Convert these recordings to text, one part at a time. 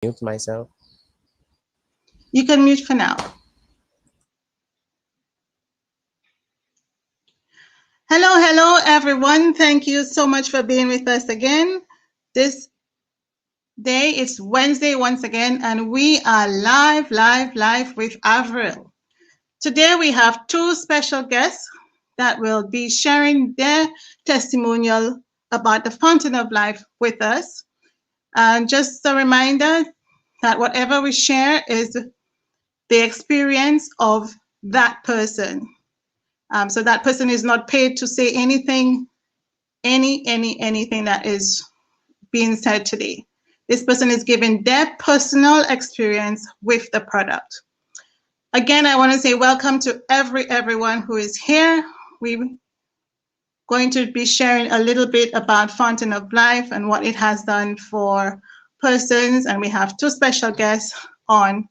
Mute myself. You can mute for now. Hello, everyone. Thank you so much for being with us again. This day it's Wednesday once again, and we are live with Avril. Today we have two special guests that will be sharing their testimonial about the fountain of life with us. And just a reminder that whatever we share is the experience of that person. So that person is not paid to say anything, anything that is being said today. This person is giving their personal experience with the product. Again, I want to say welcome to everyone who is here. We're going to be sharing a little bit about Fountain of Life and what it has done for persons, and we have two special guests on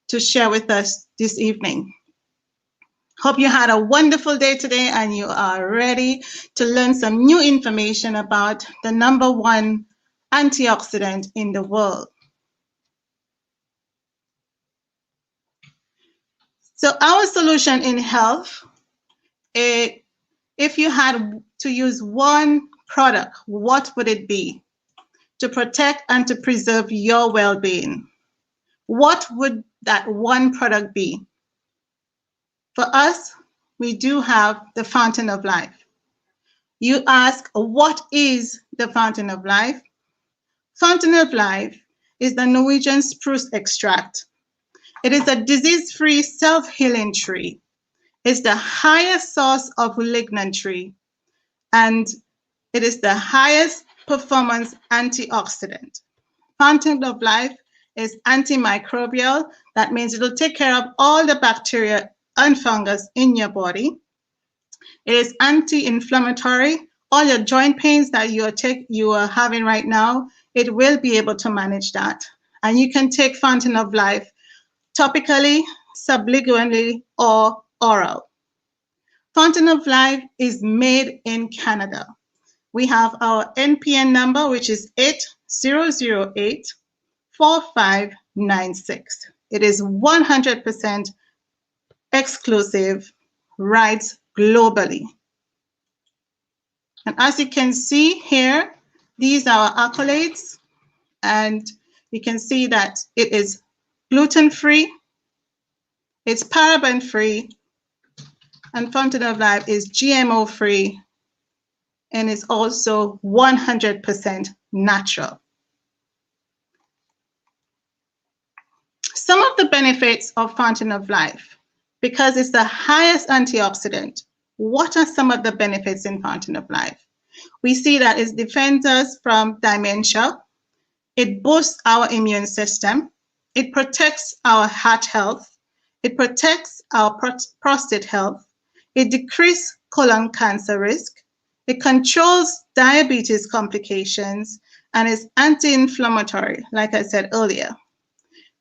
to share with us this evening. Hope you had a wonderful day today and you are ready to learn some new information about the #1 antioxidant in the world. So our solution in health, if you had to use one product, what would it be to protect and to preserve your well-being? What would that one product be? For us, we do have the Fountain of Life. You ask, what is the Fountain of Life? Fountain of Life is the Norwegian spruce extract. It is a disease-free self-healing tree. It's the highest source of lignan tree, and it is the highest performance antioxidant. Fountain of Life is antimicrobial. That means it will take care of all the bacteria and fungus in your body. It is anti-inflammatory. All your joint pains that you are having right now, it will be able to manage that. And you can take Fountain of Life topically, sublingually, or oral. Fountain of Life is made in Canada. We have our NPN number, which is 8008-4596. It is 100% exclusive rights globally. And as you can see here, these are our accolades, and you can see that it is gluten-free, it's paraben-free, and Fountain of Life is GMO-free, and it's also 100% natural. Some of the benefits of Fountain of Life, because it's the highest antioxidant, what are some of the benefits in Fountain of Life? We see that it defends us from dementia, it boosts our immune system, it protects our heart health, it protects our prostate health, it decreases colon cancer risk, it controls diabetes complications, and is anti-inflammatory, like I said earlier.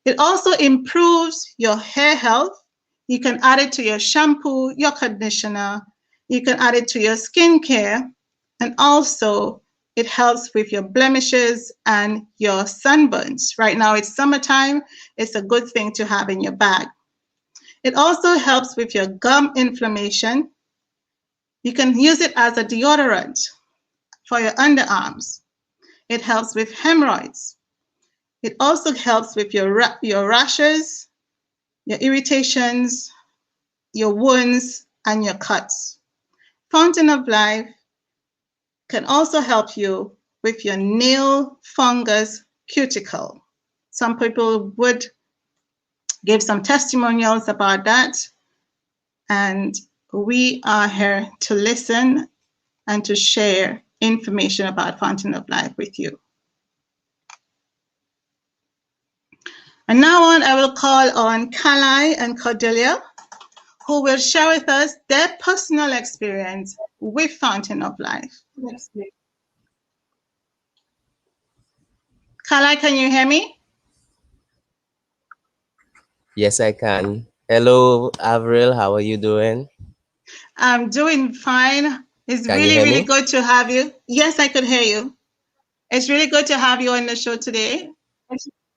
It also improves your hair health. You can add it to your shampoo, your conditioner, you can add it to your skincare, and also it helps with your blemishes and your sunburns. Right now it's summertime, it's a good thing to have in your bag. It also helps with your gum inflammation. You can use it as a deodorant for your underarms. It helps with hemorrhoids. It also helps with your rashes, your irritations, your wounds, and your cuts. Fountain of Life can also help you with your nail fungus cuticle. Some people would give some testimonials about that, and we are here to listen and to share information about Fountain of Life with you. And now on, I will call on Kalai and Cordelia, who will share with us their personal experience with Fountain of Life. Kalai, can you hear me? Yes, I can. Hello, Avril. How are you doing? I'm doing fine. It's Can you really, hear really me? good to have you. Yes, I could hear you. It's really good to have you on the show today.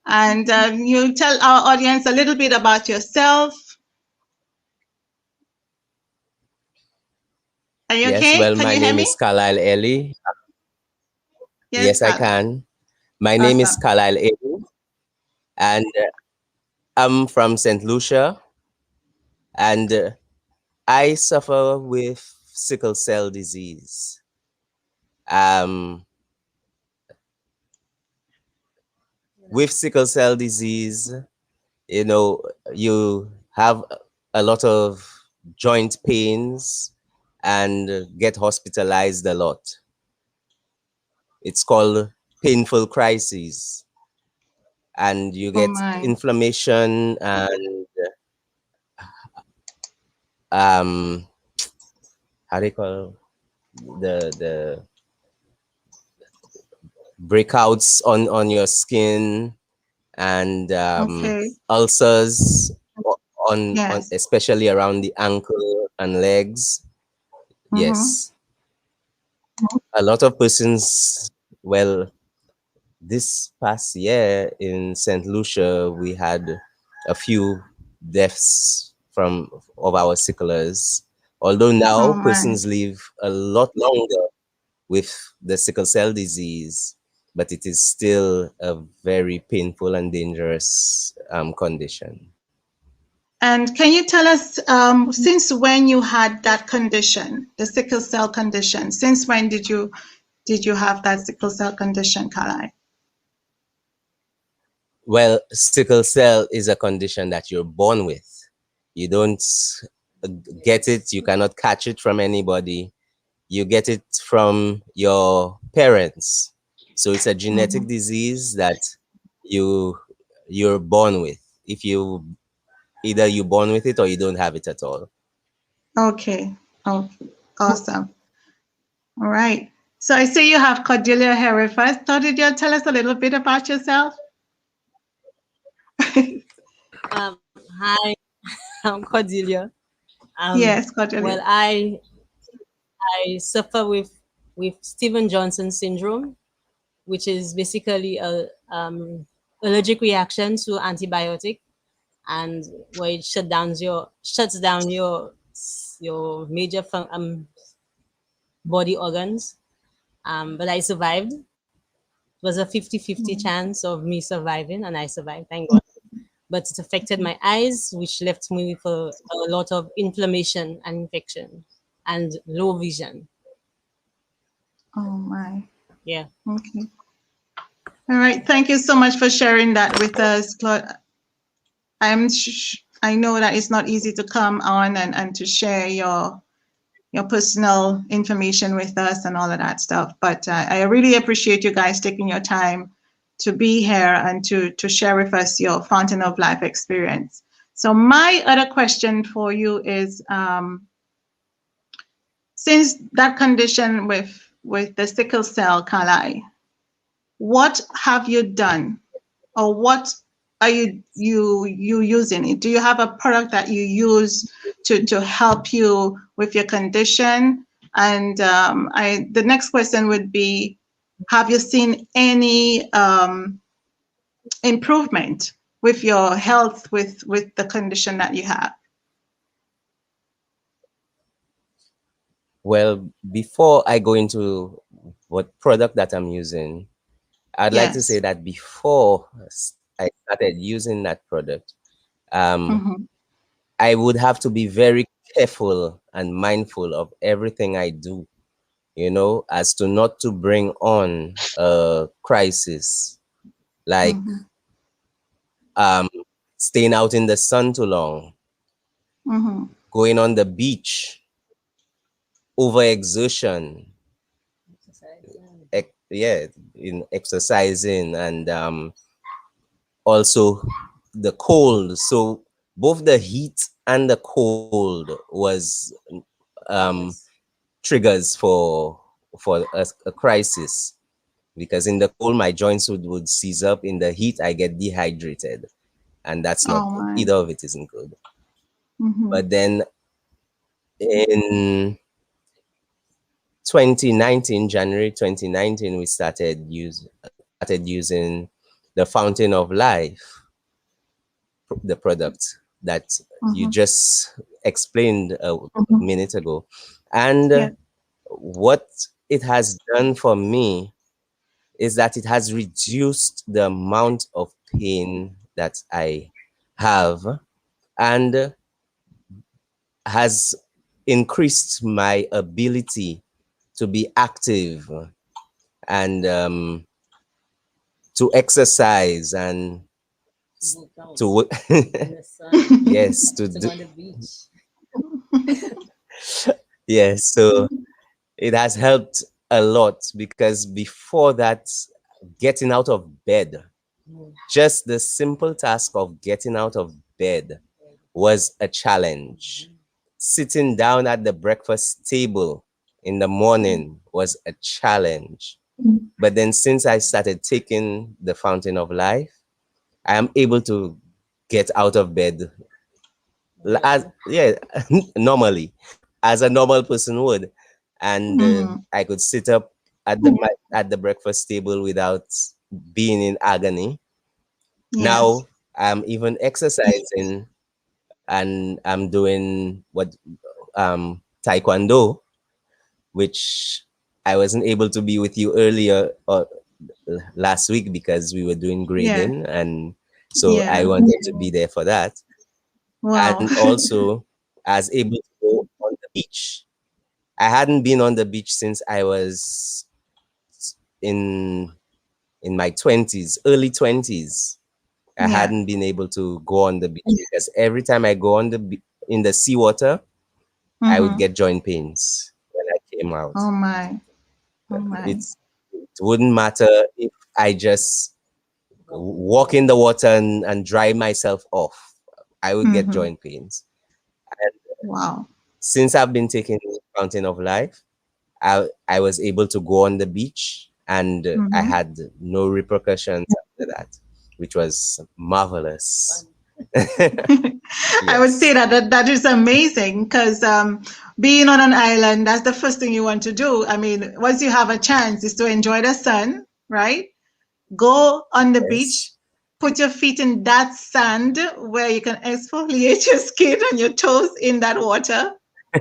And you tell our audience a little bit about yourself. Are you Yes, okay? well, Can my you hear name me? is Carlisle Ellie. Yes, Yes, I Carla. can. My name is Awesome. Carlisle Ellie, and I'm from St. Lucia, and I suffer with sickle cell disease. Um, with sickle cell disease, you know, you have a lot of joint pains and get hospitalized a lot. It's called painful crises, and you Oh get my. inflammation and um, how do you call the breakouts on your skin and Okay. ulcers on Yes. especially around the ankle and legs. Mm-hmm. Yes, a lot of persons. Well, this past year in St. Lucia, we had a few deaths from of our sicklers. Although now Oh my. persons live a lot longer with the sickle cell disease, but it is still a very painful and dangerous condition. And can you tell us, since when you had that condition, the sickle cell condition? Since when did you have that sickle cell condition, Kalai? Well, sickle cell is a condition that you're born with. You don't uh, get it, you cannot catch it from anybody. You get it from your parents. So it's a genetic Mm-hmm. disease that you you're born with. If you either you're born with it or you don't have it at all. Okay. Oh, awesome. All right. So I see you have Cordelia here with us. So did you tell us a little bit about yourself? Hi, I'm Cordelia. Yes, Well, Cordelia. I suffer with Steven Johnson syndrome, which is basically a allergic reaction to antibiotic, and where it shuts down your major body organs. But I survived. It was a 50-50 chance of me surviving, and I survived, thank God. But it affected my eyes, which left me with a lot of inflammation and infection and low vision. Oh my. Yeah. Okay. All right. Thank you so much for sharing that with us, Claude. I know that it's not easy to come on and to share your personal information with us and all of that stuff. But I really appreciate you guys taking your time to be here and to share with us your Fountain of Life experience. So my other question for you is, since that condition with the sickle cell, Kalai, what have you done, or what are you using it? Do you have a product that you use to help you with your condition? And the next question would be, have you seen any improvement with your health with the condition that you have? Well, before I go into what product that I'm using, I'd like to say Yes. that before I started using that product, um, Mm-hmm. I would have to be very careful and mindful of everything I do, as to not to bring on a crisis like Mm-hmm. um, staying out in the sun too long, Mm-hmm. going on the beach, overexertion, yeah, in exercising, and also the cold. So both the heat and the cold was um, triggers for a crisis, because in the cold my joints would seize up, in the heat I get dehydrated, and that's not Oh good. my. Either of it isn't good. Mm-hmm. But then in 2019, January 2019, we started using the Fountain of Life, the product that you just explained a minute ago. And Yeah. what it has done for me is that it has reduced the amount of pain that I have, and has increased my ability to be active and to exercise and to yes, to do yes. So it has helped a lot, because before that, getting out of bed, just the simple task of getting out of bed was a challenge. Sitting down at the breakfast table in the morning was a challenge. But then since I started taking the Fountain of Life, I am able to get out of bed as normally, as a normal person would, and I could sit up at the breakfast table without being in agony. Yes. Now I'm even exercising, and I'm doing what taekwondo, which I wasn't able to be with you earlier or last week because we were doing Yeah. grading, and so I Yeah. wanted to be there for that. Wow. And also, I was able to go on the beach. I hadn't been on the beach since I was in my 20s, early 20s. I Yeah. hadn't been able to go on the beach because every time I go on in the seawater, I would get joint pains when I came out. Oh my. Oh my. It wouldn't matter if I just walk in the water and dry myself off. I would get joint pains. And Wow. since I've been taking Fountain of Life, I was able to go on the beach, and I had no repercussions after that, which was marvelous. I would say Yes. that is amazing because being on an island, that's the first thing you want to do. I mean, once you have a chance, is to enjoy the sun, right? Go on the beach, Yes. put your feet in that sand where you can exfoliate your skin and your toes in that water,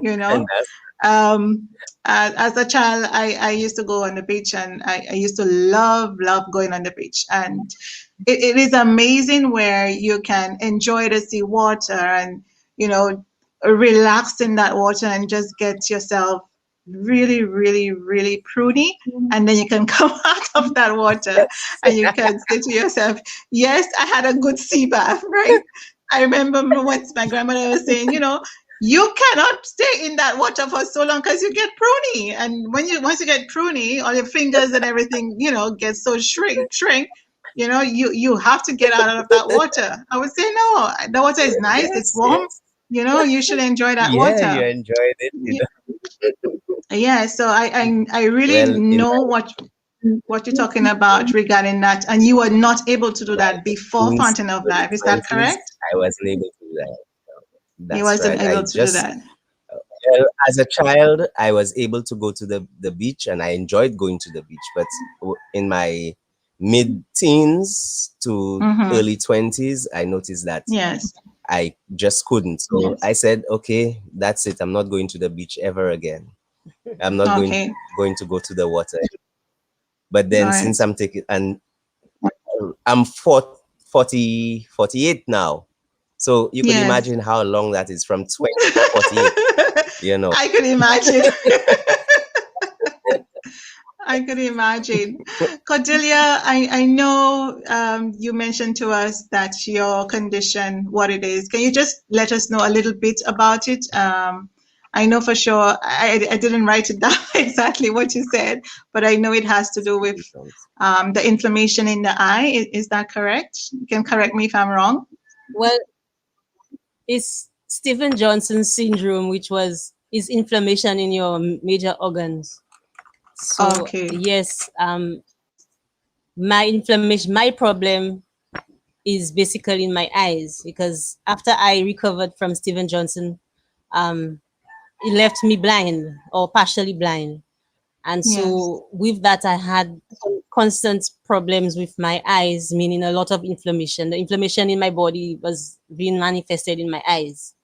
you And know. that's Um, as a child, I used to go on the beach, and I used to love going on the beach. And it is amazing where you can enjoy the sea water and, you know, relax in that water and just get yourself really pruny. And then you can come out of that water and you can say to yourself, yes, I had a good sea bath, right? I remember once my grandmother was saying, you know, you cannot stay in that water for so long because you get pruny. And once you get pruny, all your fingers and everything, you know, get so shrink. You know, you have to get out of that water. I would say no, the water is nice, it's yes, warm. yes. You know, you should enjoy that Yeah, you water. enjoyed it, Yeah, so I really Well, in know what you're talking about regarding that, and you were not able to do my that before teens, Fountain of early Life. Is that 20s, correct? I wasn't able to do that. You That's wasn't right. I able to do just, that. well, as a child, I was able to go to the beach, and I enjoyed going to the beach. But in my mid-teens to Mm-hmm. early 20s, I noticed that Yes. I just couldn't. So Yes. I said, okay, that's it. I'm not going to the beach ever again. I'm not Okay. going to go to the water. But All then right. since I'm taking, and I'm 48 now. So you could Yes. imagine how long that is, from 20 to 48, you know. I could imagine. I could imagine. Cordelia, I know you mentioned to us that your condition, what it is. Can you just let us know a little bit about it? I know for sure, I didn't write it down exactly what you said, but I know it has to do with the inflammation in the eye. Is that correct? You can correct me if I'm wrong. Well, it's Stephen Johnson syndrome, which is inflammation in your major organs. So Okay. yes, my inflammation, my problem is basically in my eyes, because after I recovered from Stephen Johnson, um, it left me blind or partially blind. And Yes. so with that, I had constant problems with my eyes, meaning a lot of inflammation. The inflammation in my body was being manifested in my eyes.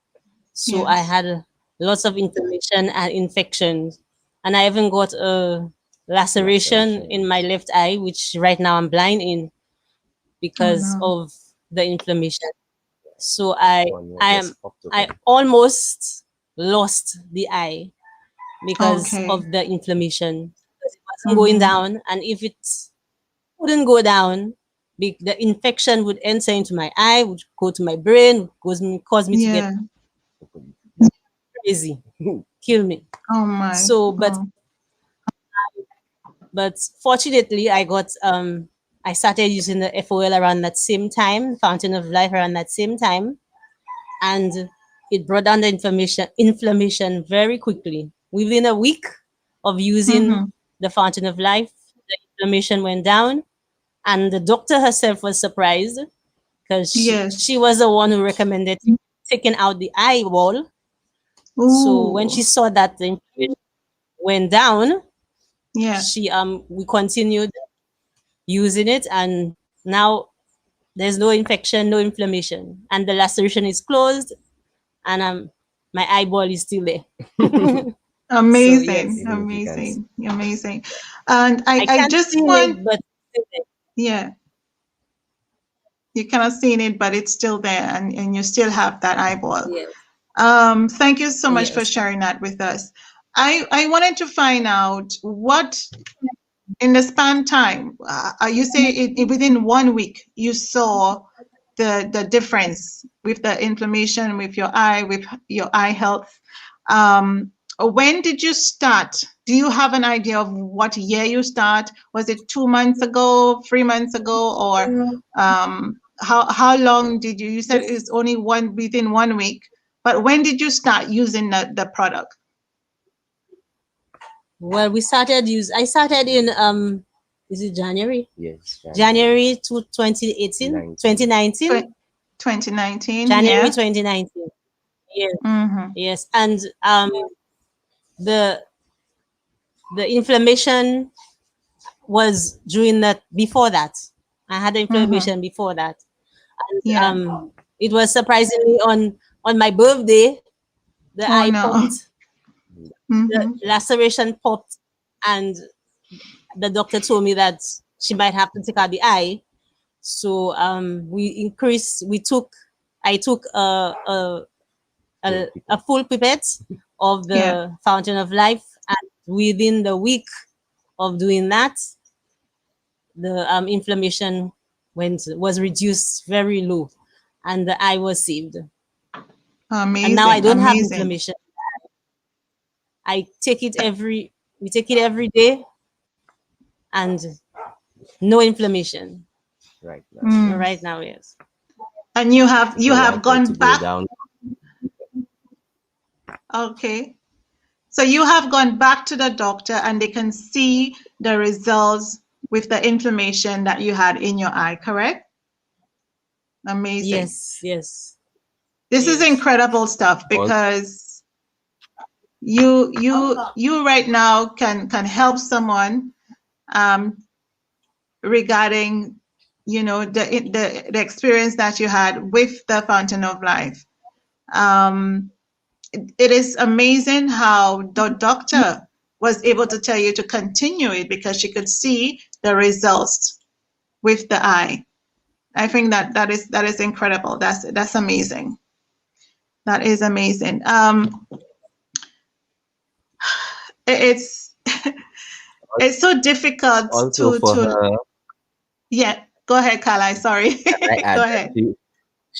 So I Yes. had lots of inflammation and infections. And I even got a laceration in my left eye, which right now I'm blind in Oh because no. of the inflammation. So One year I just am popped I open. almost lost the eye because Okay. of the inflammation. Because it wasn't going Mm-hmm. down, and if it wouldn't go down, the infection would enter into my eye, would go to my brain, cause me to get Yeah. crazy, kill me. Oh my. So, Oh. but fortunately, I started using the FOL around that same time, Fountain of Life around that same time, and it brought down the inflammation very quickly. Within a week of using Mm-hmm. the Fountain of Life, the inflammation went down, and the doctor herself was surprised because Yes. she was the one who recommended taking out the eye wall. So when Ooh. she saw that the inflammation went down, Yeah. she we continued using it, and now there's no infection, no inflammation, and the laceration is closed, and my eyeball is still there. So Amazing. yes, Significance. Amazing. Amazing. And I I I can't just see want, it, but it's still there. yeah, you cannot see it, but it's still there, and you still have that eyeball. Yes, Thank you so much for yes. sharing that with us. I wanted to find out what in the span time, you say within 1 week you saw the difference with the inflammation with your eye, with your eye health. When did you start? Do you have an idea of what year you start? Was it 2 months ago, 3 months ago, or how long did you said it's only one within 1 week, but when did you start using the product? Well, I started in is it January? Yes, January January to 2018, 19. 2019. 2019, January yeah. 2019. Yes, Mm-hmm. yes. And the the inflammation was during that before that. I had the Mm-hmm. inflammation before that. And Yeah. it was surprisingly on my birthday, the Oh eye no. popped, the Mm-hmm. laceration popped, and the doctor told me that she might have to take out the eye. So I took Full a pickup. full pipette of Yeah. the Fountain of Life, and within the week of doing that, the inflammation was reduced very low, and the eye was saved. And now I Amazing. don't have Amazing. inflammation. I take it every we take it every day, and no inflammation Right now. Mm. right now. Yes, And you So have likely to gone go back. down. Okay. So you have gone back to the doctor and they can see the results with the inflammation that you had in your eye, correct? Amazing. yes, yes, This is yes. incredible stuff Also, because you right now can help someone um, regarding the experience that you had with the Fountain of Life. Um, it is amazing how the doctor was able to tell you to continue it because she could see the results with the eye. I think that is incredible. That's amazing. That is amazing. It's it's so difficult also to for her, yeah. Go ahead, Carla. Sorry. can I Go add that ahead.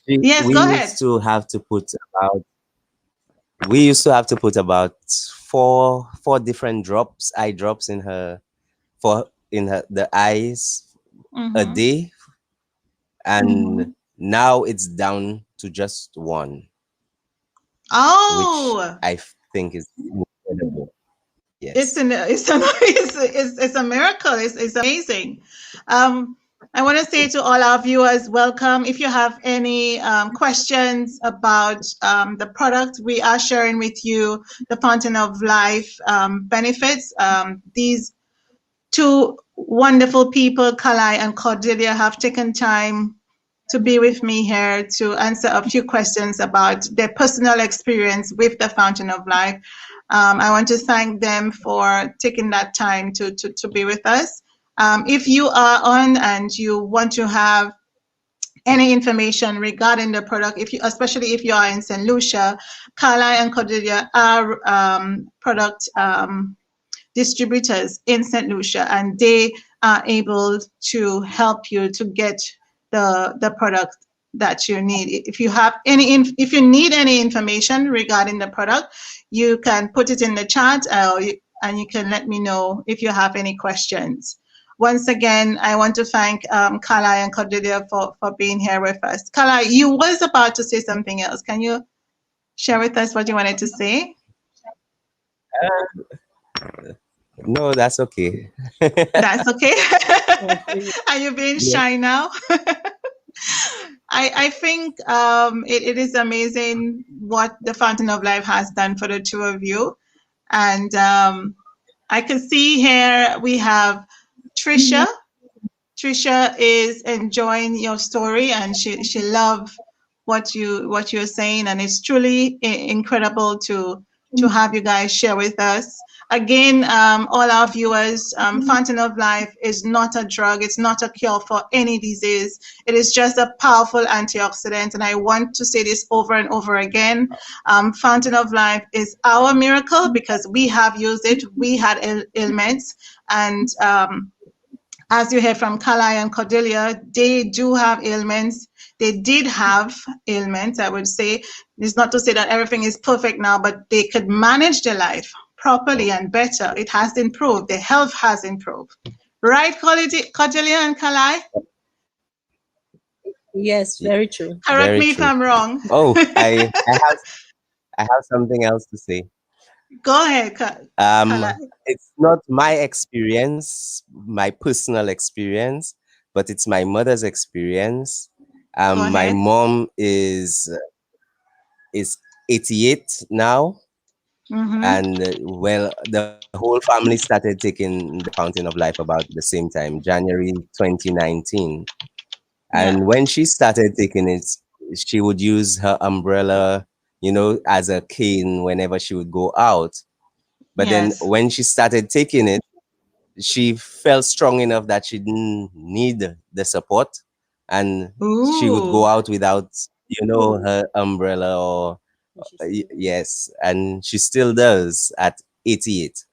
Yes, we go used ahead. to have to put about we used to have to put about four different drops, eye drops in her for in her the eyes a Mm-hmm. day, and now it's down to just one, which Oh, I think is incredible. it's Yes. an it's a miracle. It's amazing. I want to say to all our viewers, welcome. If you have any questions about the product, we are sharing with you the Fountain of Life benefits. These two wonderful people, Kalai and Cordelia, have taken time to be with me here to answer a few questions about their personal experience with the Fountain of Life. I want to thank them for taking that time to be with us. If you are on and you want to have any information regarding the product, especially if you are in St. Lucia, Carla and Cordelia are product distributors in St. Lucia, and they are able to help you to get the product that you need. If you have if you need any information regarding the product, you can put it in the chat, and you can let me know if you have any questions. Once again, I want to thank Kala and Cordelia for being here with us. Kala, you was about to say something else. Can you share with us what you wanted to say? No, that's okay. That's okay. Are you being shy now? I think it is amazing what the Fountain of Life has done for the two of you. And I can see here we have Trisha. Trisha is enjoying your story, and she loves what you're saying, and it's truly incredible to have you guys share with us. Again, all our viewers, Fountain of Life is not a drug. It's not a cure for any disease. It is just a powerful antioxidant. And I want to say this over and over again. Fountain of Life is our miracle because we have used it. We had ailments. And as you heard from Kalai and Cordelia, they do have ailments. They did have ailments, I would say. It's not to say that everything is perfect now, but they could manage their life properly and better. It has improved. Their health has improved. Right, Cordelia and Kalai? Yes, very true. Correct Very me true. if I'm wrong. Oh, I have something else to say. Go ahead, Kalai. It's not my experience, my personal experience, but it's my mother's experience. My mom is 88 now. Mm-hmm. And well, the whole family started taking the Fountain of Life about the same time, January 2019. And when she started taking it, she would use her umbrella, as a cane whenever she would go out. But then when she started taking it, she felt strong enough that she didn't need the support, and she would go out without, her umbrella or yes, and she still does at 88.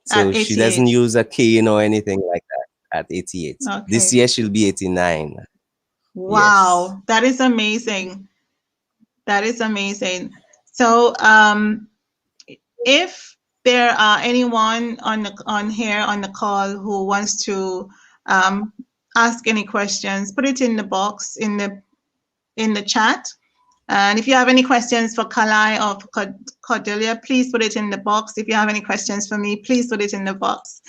So she doesn't use a cane or anything like that at 88. Okay. This year she'll be 89. Wow, yes. That is amazing. That is amazing. So if there are anyone on the call who wants to ask any questions, put it in the box in the chat. And if you have any questions for Kalai or for Cordelia, please put it in the box. If you have any questions for me, please put it in the box.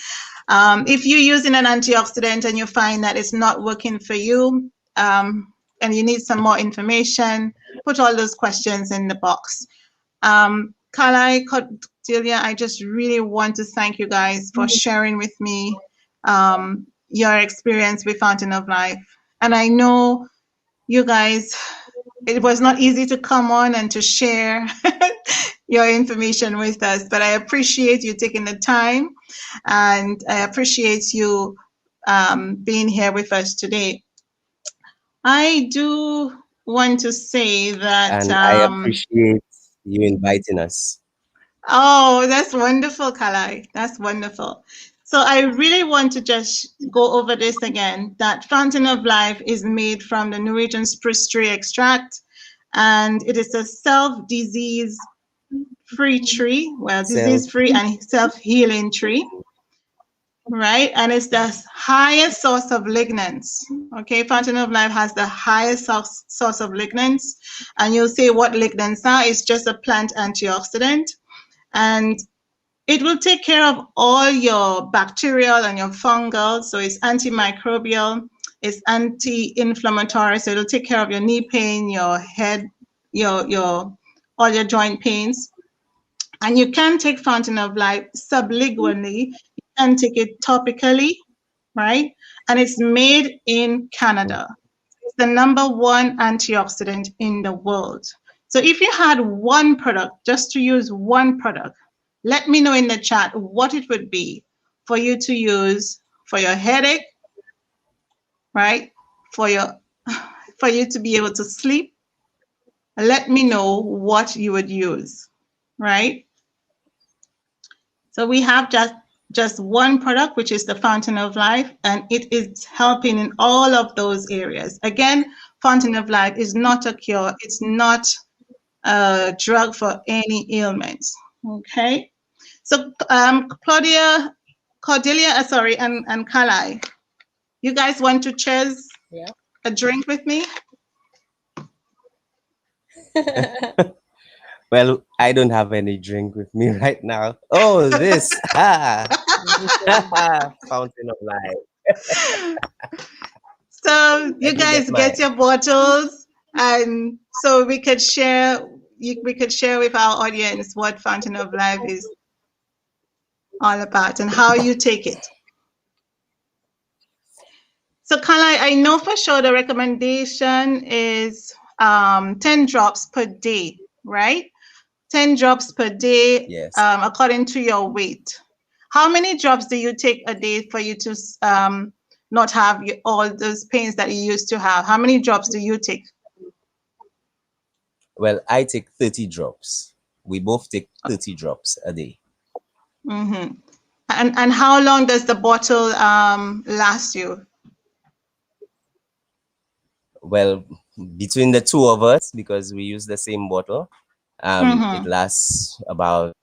If you're using an antioxidant and you find that it's not working for you, and you need some more information, put all those questions in the box. Kalai, Cordelia, I just really want to thank you guys for sharing with me your experience with Fountain of Life. And I know you guys, it was not easy to come on and to share your information with us, but I appreciate you taking the time, and I appreciate you being here with us today. I do want to say that... And I appreciate you inviting us. Oh, that's wonderful, Kalai. That's wonderful. So I really want to just go over this again, that Fountain of Life is made from the Norwegian spruce tree extract, and it is a self-disease-free tree, disease-free and self-healing tree, right? And it's the highest source of lignans, okay? Fountain of Life has the highest source of lignans, and you'll say what lignans are. It's just a plant antioxidant, and it will take care of all your bacterial and your fungal. So it's antimicrobial, it's anti-inflammatory. So it'll take care of your knee pain, your head, all your joint pains. And you can take Fountain of Life sublingually. You can take it topically, right? And it's made in Canada. It's the #1 antioxidant in the world. So if you had one product, just to use one product, let me know in the chat what it would be for you to use for your headache, right? For your for you to be able to sleep. Let me know what you would use, right? So we have just one product, which is the Fountain of Life, and it is helping in all of those areas. Again, Fountain of Life is not a cure. It's not a drug for any ailments. Okay. So Cordelia, sorry, and Kalai, you guys want to cheers a drink with me? Well, I don't have any drink with me right now. Oh, this. Fountain of Life. So you Let me guys get get mine. your bottles, and so we could share. We could share with our audience what Fountain of Life is all about and how you take it. So, Kalai, I know for sure the recommendation is 10 drops per day, right? 10 drops per day, Yes. according to your weight. How many drops do you take a day for you to not have all those pains that you used to have? How many drops do you take? Well, I take 30 drops. We both take 30 drops a day. Mm-hmm. And how long does the bottle last you? Well, between the two of us, because we use the same bottle, it lasts about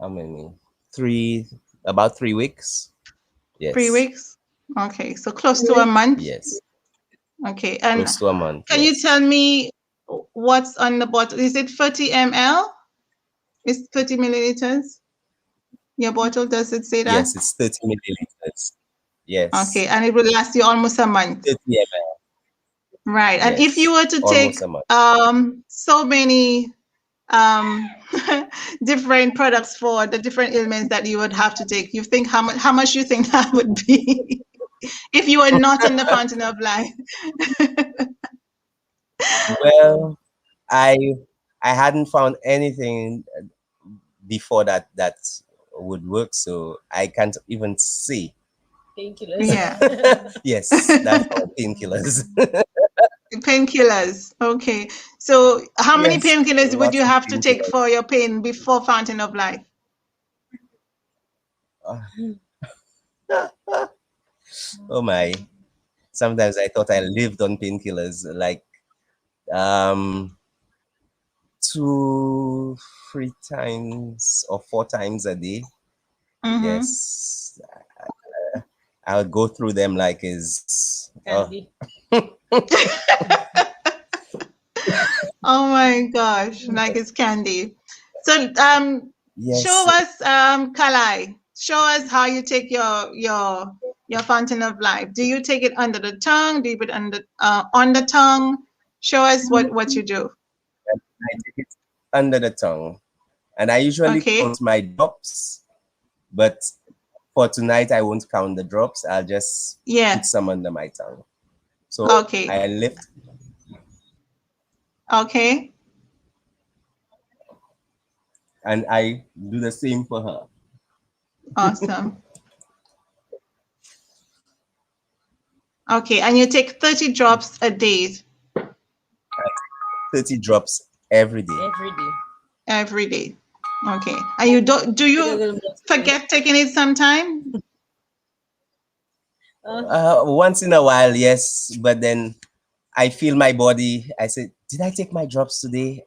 how many? About 3 weeks. Yes. 3 weeks? Okay, so close to a month? Yes. Okay, and Close to a month. can you tell me what's on the bottle? Is it 30 ml? Is 30 milliliters? Your bottle, does it say that? Yes, it's 30 milliliters. Yes. Okay, and it will last you almost a month. 30 ml. Right, and if Yes, you were to take almost a month. so many different products for the different ailments that you would have to take, you think how much you think that would be if you were not on the Fountain of Life? Well, I hadn't found anything before that would work, so I can't even say. Painkillers. Yeah. Yes, that's all painkillers. Painkillers. Okay. So how many Yes, painkillers would lots you of have to take painkillers. for your pain before Fountain of Life? Oh my. Sometimes I thought I lived on painkillers, like 2, 3 times or 4 times a day. Yes. I would go through them like is Candy. Oh my gosh, like it's candy. So yes. show us Kalai. Show us how you take your Fountain of Life. Do you take it under the tongue? Do you put it on the tongue? Show us what you do. I take it under the tongue. And I usually count my drops, but for tonight I won't count the drops. I'll just put some under my tongue. So I lift. Okay. And I do the same for her. Awesome. Okay, and you take 30 drops a day. 30 drops every day. Every day. Every day. Okay. And you do you forget taking it sometime? Once in a while, yes, but then I feel my body. I said, did I take my drops today?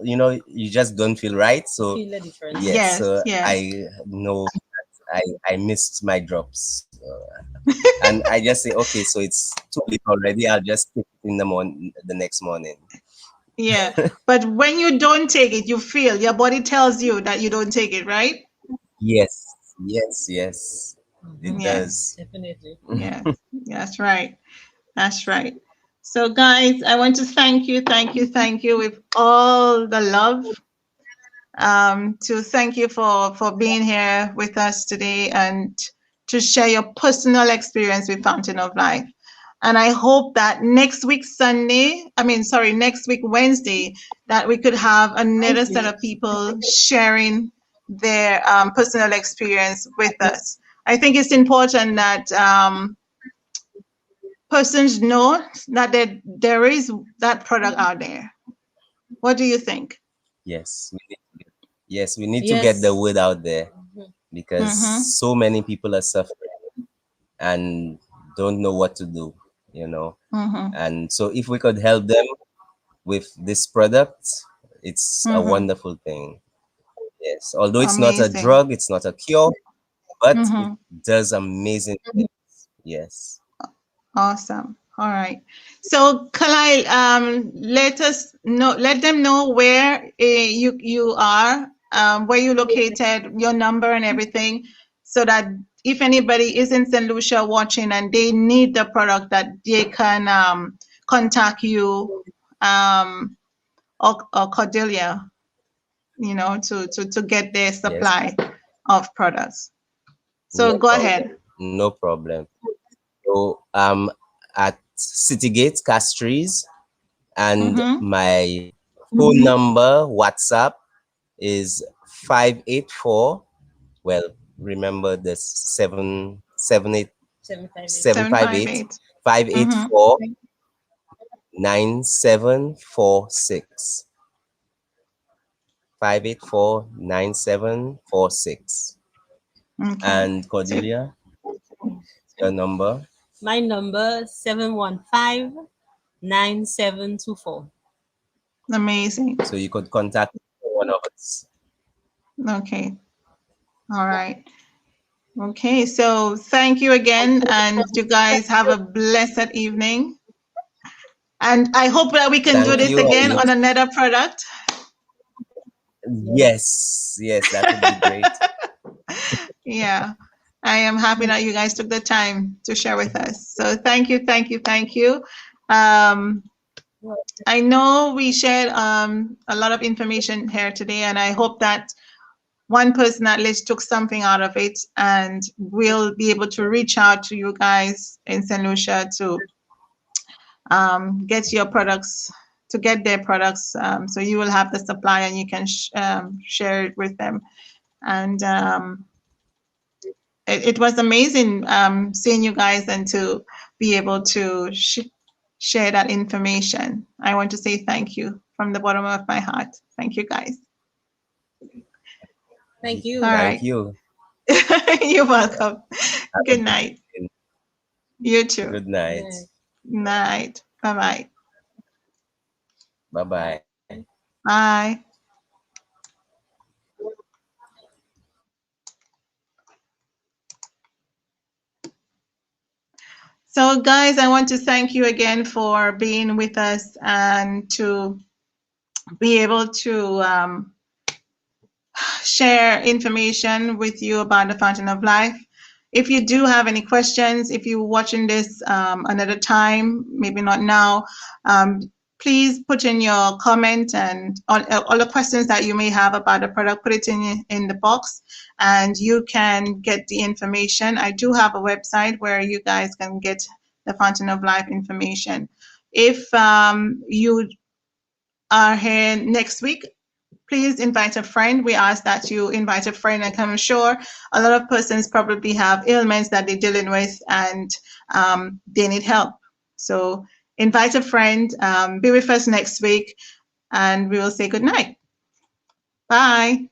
You just don't feel right. So feel the difference. Yes, so I know that I missed my drops, and I just say, okay, so it's too late already. I'll just take it in the next morning. Yeah, but when you don't take it, you feel your body tells you that you don't take it, right? Yes, it does. Definitely. Yeah, that's right. That's right. So, guys, I want to thank you with all the love to thank you for being here with us today and to share your personal experience with Fountain of Life. And I hope that next week next week Wednesday, that we could have another set of people sharing their personal experience with us. I think it's important that persons know that there is that product out there. What do you think? Yes, we need to get the Yes. word out there because Mm-hmm. so many people are suffering and don't know what to do, you know. Mm-hmm. And so if we could help them with this product, it's a Mm-hmm. wonderful thing. Yes, although it's not a Amazing. drug, it's not a cure, but it Mm-hmm. does amazing things. Yes. Awesome. All right. So, Kalai, let them know where you are, where you're located, your number and everything, so that if anybody is in St. Lucia watching and they need the product, that they can contact you, or Cordelia, to get their Yes. supply of products. So No go problem. ahead. No problem. So at Citygate Castries, and Mm-hmm. my phone number WhatsApp is 584. Well, remember the 778 758 758. Mm-hmm. 584 9746. 584 9746. Okay. And So Cordelia, your number. My number 715-9724. amazing. So you could contact one of us. Okay. All right. Okay. So thank you again, and you guys have a blessed evening. And I hope that we can do Thank this you. again on another product. Yes, yes, that would be great. Yeah. I am happy that you guys took the time to share with us. So thank you, thank you, thank you. Um, I know we shared a lot of information here today, and I hope that one person at least took something out of it, and we'll be able to reach out to you guys in St. Lucia to get your products, to get their products, so you will have the supply and you can share it with them. And it was amazing seeing you guys and to be able to share that information. I want to say thank you from the bottom of my heart. Thank you, guys. Thank All you. Thank right. you. You're welcome. Have a Good good night. evening. You too. Good night. Yeah. Night. Bye-bye. Bye-bye. Bye. So, guys, I want to thank you again for being with us and to be able to share information with you about the Fountain of Life. If you do have any questions, if you're watching this another time, maybe not now, please put in your comment and all the questions that you may have about the product, put it in the box and you can get the information. I do have a website where you guys can get the Fountain of Life information. If you are here next week, please invite a friend. We ask that you invite a friend, and I'm sure a lot of persons probably have ailments that they're dealing with and they need help. So invite a friend, be with us next week, and we will say good night. Bye.